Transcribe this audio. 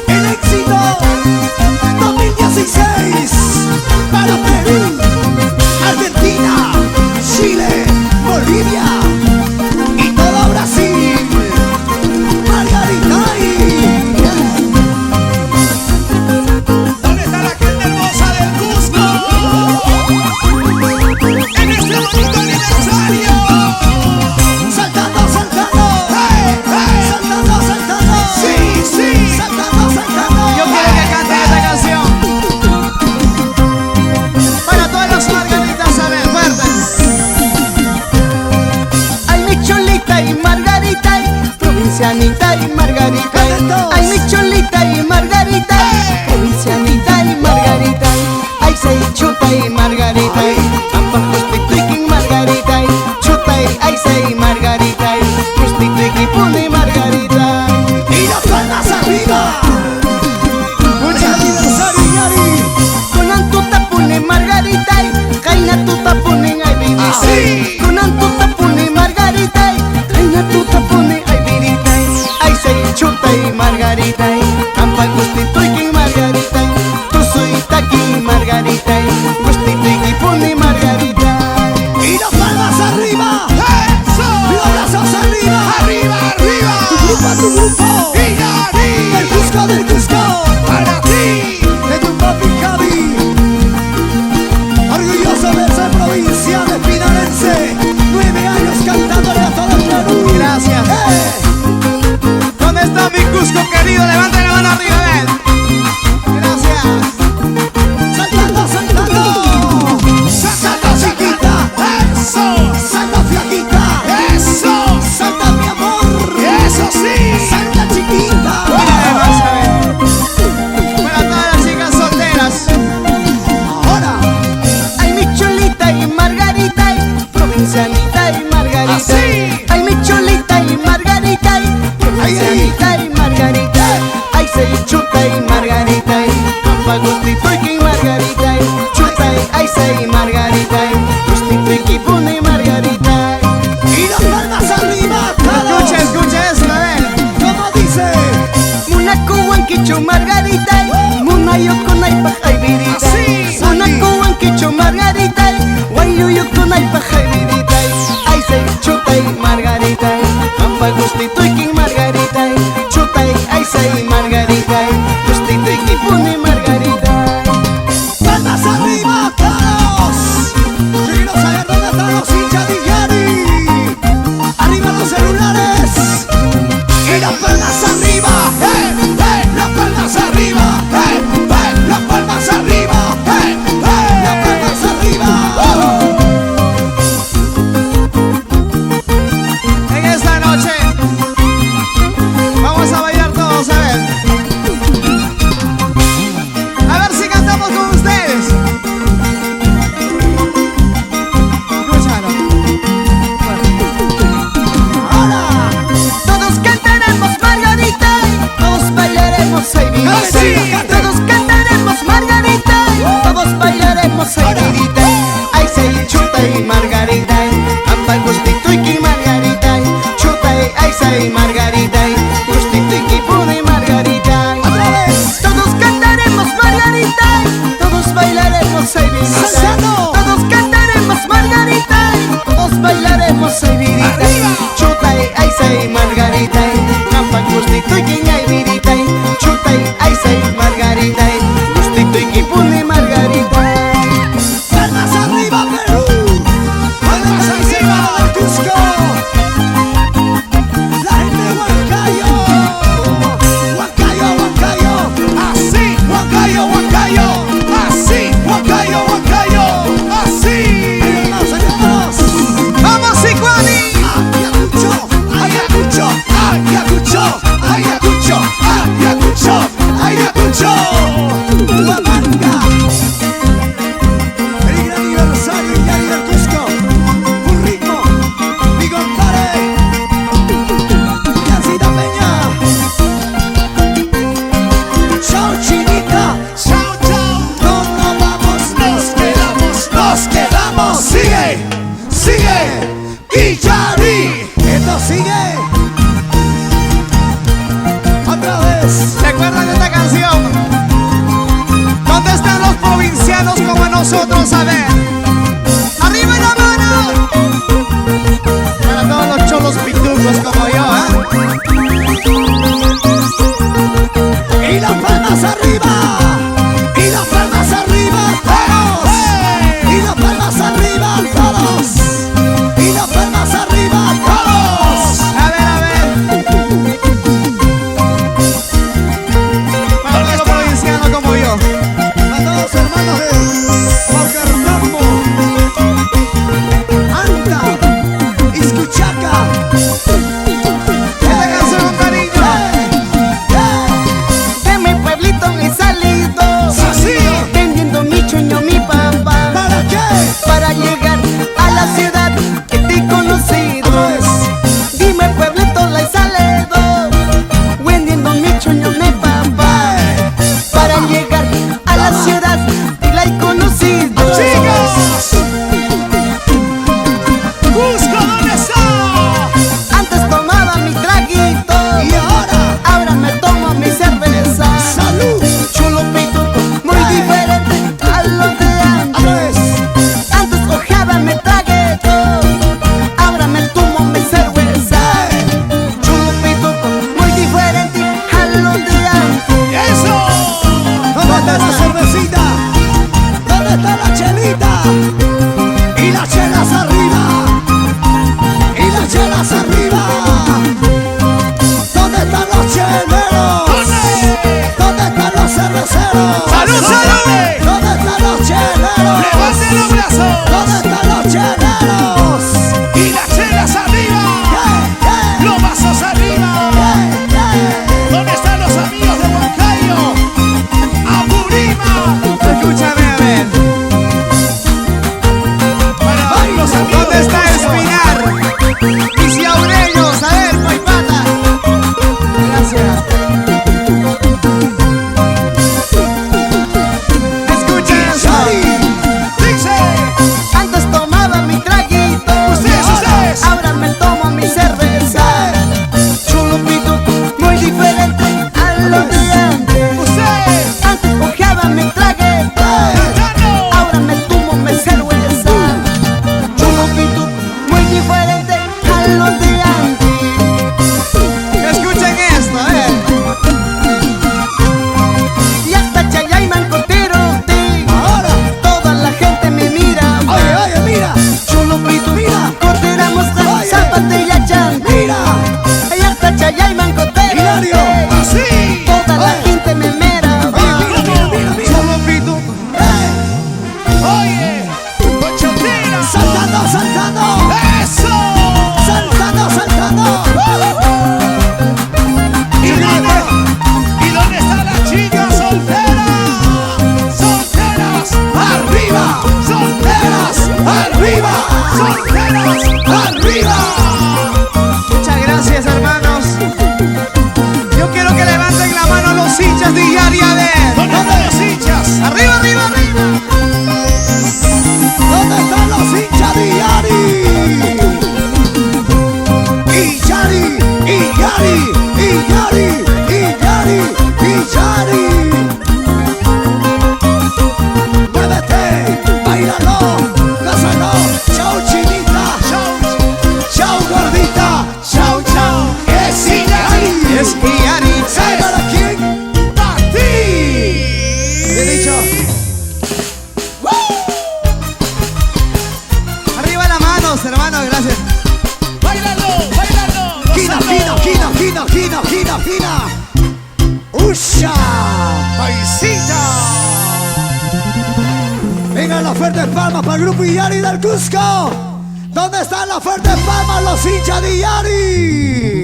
El éxito 2016 para Perú, Argentina, Chile, Bolivia y todo Brasil. Margarita ¿dónde está la gente hermosa del Cusco? En este bonito aniversario. Saltando, saltando, hey, hey. Saltando, saltando, sí, sí. Saltando, saltando. Yo quiero que canten esta canción para todas las margaritas, a ver, fuerte. Ay, mi cholita y margarita, provincianita y margarita. Ay, mi cholita y margarita, provincianita y margarita. Ay, say chuta y margarita, ampa prostituikin margarita. Chuta y ay, say margarita, prostituikin pone margarita. Y las palmas arriba. Muchas Aniversario, Yari. Con tuta pone margarita, kaina tuta pone ay vidita. Así. Con tuta pone margarita, kaina tuta pone ay vidita. Ay, say chuta y margarita, ampa prostituikin margarita. Tu soy taqui margarita, prostituikin pone margarita. Y las palmas arriba. Eso. Los brazos arriba. Arriba, arriba. Tu grupo. Y Yari. Del Cusco, del Cusco. Para ti. De tu papi Javi. Orgulloso de ser provincia de Pinarense. 9 años cantándole a todo el Perú. gracias. ¿Dónde está mi Cusco querido? Levanten la mano arriba, ven. Gracias. Saltando, saltando. Salta chiquita. Eso. Salta flaquita. Eso. Salta mi amor. Eso sí. Salta chiquita. Vamos a ver. Para todas las chicas solteras. Ahora. Ay, mi cholita y margarita, provincianita y margarita. Así. Ay, mi cholita y margarita, provincianita y margarita. Ay, say chuta y margarita, ampa prostituikin margarita. Chuta y ay, say margarita, prostituikin pone margarita. Y las palmas arriba. Todos. Escucha, escucha eso, a ver. Como dice. Munaco huanquicho margarita, munayo con ay pajay vidita. Así. Munaco huanquicho margarita, guayuyo con ay pajay vidita. Ay, say chuta y margarita, ampa prostituikin margarita. Chuta y ay, say margarita, prostituikin pone margarita. Palmas arriba, todos. Chiquitos, a ver dónde están los hinchas de Yari. Arriba los celulares. Y las palmas arriba. Las palmas arriba. Las palmas arriba. Las palmas arriba. En esta noche vamos a bailar todos, a ver. A ver si cantamos con ustedes. Escúchalo. Ahora. Todos cantaremos margarita, todos bailaremos ay vidita. Sí. Todos cantaremos margarita, todos bailaremos ay vidita. Ay, say chuta y margarita, ampa prostituikin margarita. Chuta y ay, say margarita, prostituikin pone margarita. Otra vez. Todos cantaremos margarita, todos bailaremos ay vidita. Saltando. Todos cantaremos margarita, todos bailaremos ay vidita. Arriba. Chuta y ay, say margarita, ampa prostituikin ay vidita. Chuta y ay, say margarita, prostituikin pone margarita. Palmas arriba, Perú. Palmas arriba, Cusco. La gente de Huancayo. Huancayo, Huancayo. Así. Huancayo, Huancayo. Así. Huancayo, Huancayo. Así. Ayúdanos. ¡Vamos, Sicuani! Ayacucho, Ayacucho, Ayacucho, Ayacucho, Ayacucho, Ayacucho. Huamanga. Feliz gran aniversario, Yari del Cusco. Un ritmo, mi compadre. Yancita Peña. Chao, chinita. Chao, chao. No nos vamos, nos quedamos, nos quedamos. Sigue, sigue. Y Yari. Esto sigue. Otra vez. ¿Recuerdan esta canción? ¿Dónde están los provincianos como nosotros? A ver. ¡Arriba la mano! Para todos los cholos pitucos como yo, Y las palmas arriba. Y las palmas arriba todos. Y las palmas arriba todos. Y las palmas arriba todos. A ver, a ver. Para todos los provincianos como yo. A todos los hermanos de Paucartambo, Anta, Iscuchaca. Esta canción con cariño. De mi pueblito he salido, Sí. vendiendo mi chuño, mi papá, ¿Para qué? para llegar a la ciudad que te he conocido. Dime pueblito la he salido, vendiendo mi chuño, mi papá, para llegar a la ciudad que la he conocido. Chicos, Cusco, ¿dónde está? Antes tomaba mi traguito, Y ahora, me tomo mi cerveza. salud. Chulupito, muy diferente a lo de antes. Antes cojaba mi traguito, ahora me tomo mi cerveza. Chulupito, muy diferente a lo de antes. ¡Eso! ¿Dónde está la cervecita? ¿Dónde está la chelita? Y las chelas arriba. Y las chelas arriba. ¿Dónde están los cheleros? ¿Dónde están los cerveceros? ¡Salud, salud! ¿Dónde están los cheleros? ¡Levanten los brazos! ¿Dónde están los cheleros? ¡Y las chelas arriba! Yeah, ¡Los vasos arriba! yeah, yeah. ¿Dónde están los amigos de Huancayo? ¡Apurima! Escúchame, a ver. Para los amigos. ¿Dónde está Espinar? Y si Aurelios, a ver, Paipata. Gracias. Escuchen eso. Dice. Antes tomaba mi traguito, Ustedes. ahora me tomo mi cerveza. Chulupito, muy diferente a lo de antes. Ustedes. Antes cojaba mi traguito, Gritando. ahora me tomo mi cerveza. Chulupito, muy diferente a lo de antes. Escuchen esto, a ver. Y hasta Chayayman Cotirote, Ahora. toda la gente me mira. Oye, oye, mira. Chulupito, Mira. Coteramos Oye. zapatilla chante. Mira. Y hasta Chayayman Cotirote, Hilario. Así. toda la Oye. gente me mira. Oye, mira. Chulupito. Oye. Cochotera. Saltando, saltando. ¡Eso! Saltando, saltando. ¿Y dónde está la chica soltera? ¡Solteras! ¡Arriba! ¡Solteras! ¡Arriba! ¡Solteras! ¡Arriba! Muchas gracias, hermanos. Yo quiero que levanten la mano los hinchas de Yari, a ver. ¿Dónde están los hinchas? ¡Arriba, arriba, arriba! ¿Dónde están los hinchas de Yari? Y Yari, y Yari, y Yari, y Yari, y Yari. Muévete, bailalo, gózalo. Chau chinita, chau gordita, chau chau. Es Yari. Es Yari. ¿Sabe para quién? ¡Para ti! Bien dicho. Arriba las manos, hermanos, gracias. ¡Bailalo! ¡Bailalo! Quina, quina, quina, quina, quina, quina, quina. ¡Usha! ¡Paisita! Vengan las fuertes palmas para el grupo Yari del Cusco. ¿Dónde están las fuertes palmas los hinchas de Yari?